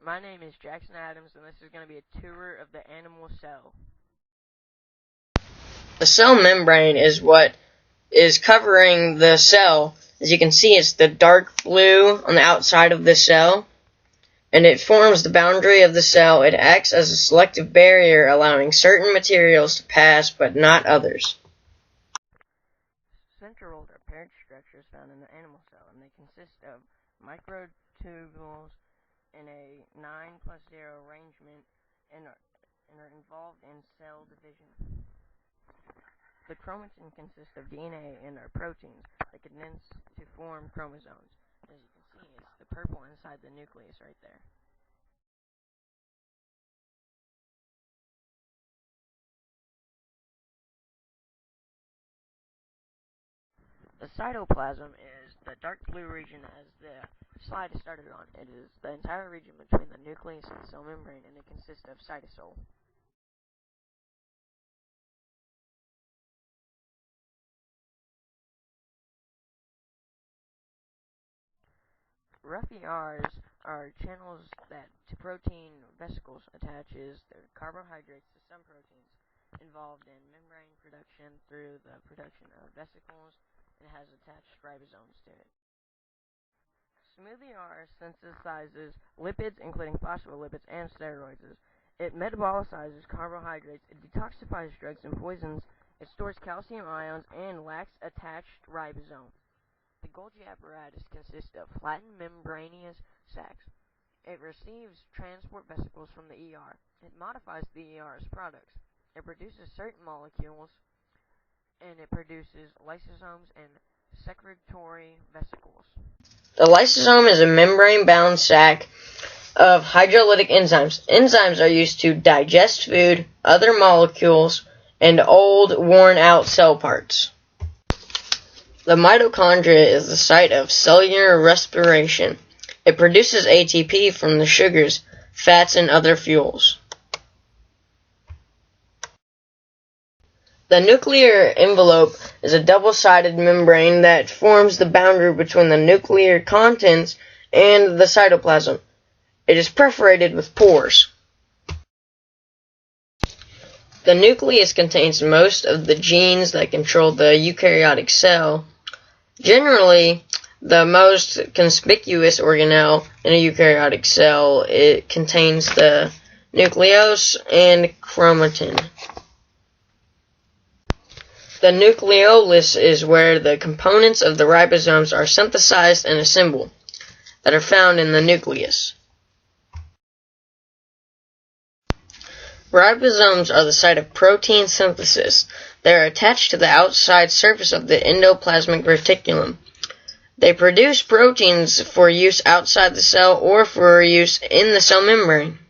My name is Jackson Adams, and this is going to be a tour of the animal cell. The cell membrane is what is covering the cell. As you can see, it's the dark blue on the outside of the cell, and it forms the boundary of the cell. It acts as a selective barrier, allowing certain materials to pass, but not others. Centrioles are paired structures found in the animal cell, and they consist of microtubules in a 9+0 arrangement and are involved in cell division. The chromatin consists of DNA and are proteins that condense to form chromosomes. As you can see, it's the purple inside the nucleus right there. The cytoplasm is the dark blue region as the slide started on. It is the entire region between the nucleus and the cell membrane, and it consists of cytosol. Rough ERs are channels that to protein vesicles attaches their carbohydrates to some proteins involved in membrane production through the production of vesicles and has attached ribosomes to it. Smooth ER synthesizes lipids, including phospholipids and steroids. It metabolizes carbohydrates, it detoxifies drugs and poisons, it stores calcium ions, and lacks attached ribosome. The Golgi apparatus consists of flattened membranous sacs. It receives transport vesicles from the ER. It modifies the ER's products. It produces certain molecules, and it produces lysosomes and secretory vesicles. The lysosome is a membrane-bound sac of hydrolytic enzymes. Enzymes are used to digest food, other molecules, and old, worn-out cell parts. The mitochondria is the site of cellular respiration. It produces ATP from the sugars, fats, and other fuels. The nuclear envelope is a double-sided membrane that forms the boundary between the nuclear contents and the cytoplasm. It is perforated with pores. The nucleus contains most of the genes that control the eukaryotic cell. Generally, the most conspicuous organelle in a eukaryotic cell, it contains the nucleus and chromatin. The nucleolus is where the components of the ribosomes are synthesized and assembled, that are found in the nucleus. Ribosomes are the site of protein synthesis. They are attached to the outside surface of the endoplasmic reticulum. They produce proteins for use outside the cell or for use in the cell membrane.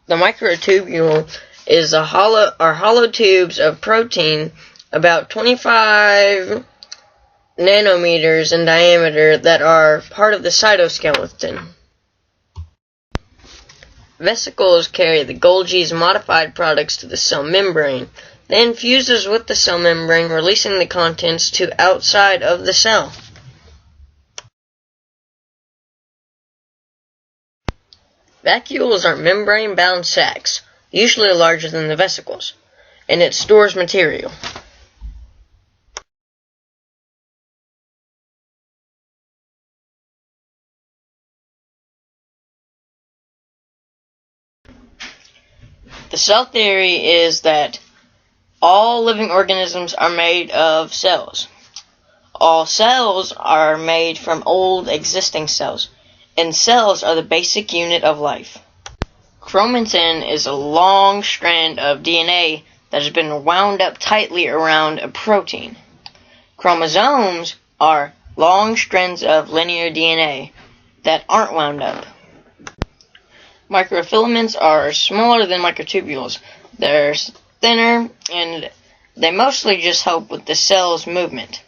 The microtubule is hollow tubes of protein about 25 nanometers in diameter that are part of the cytoskeleton. Vesicles carry the Golgi's modified products to the cell membrane, then fuses with the cell membrane, releasing the contents to outside of the cell. Vacuoles are membrane-bound sacs, usually larger than the vesicles, and it stores material. The cell theory is that all living organisms are made of cells. All cells are made from old existing cells, and cells are the basic unit of life. Chromatin is a long strand of DNA that has been wound up tightly around a protein. Chromosomes are long strands of linear DNA that aren't wound up. Microfilaments are smaller than microtubules. They're thinner, and they mostly just help with the cell's movement.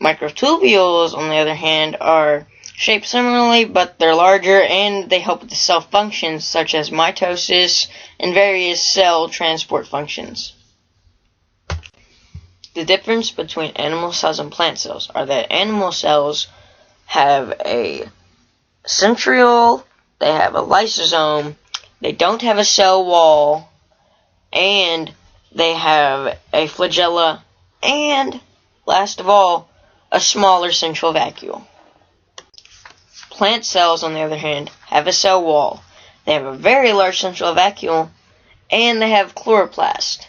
Microtubules, on the other hand, are shaped similarly, but they're larger, and they help with the cell functions such as mitosis and various cell transport functions. The difference between animal cells and plant cells are that animal cells have a centriole they have a lysosome, they don't have a cell wall, and they have a flagella, and, last of all, a smaller central vacuole. Plant cells, on the other hand, have a cell wall. They have a very large central vacuole, and they have chloroplast.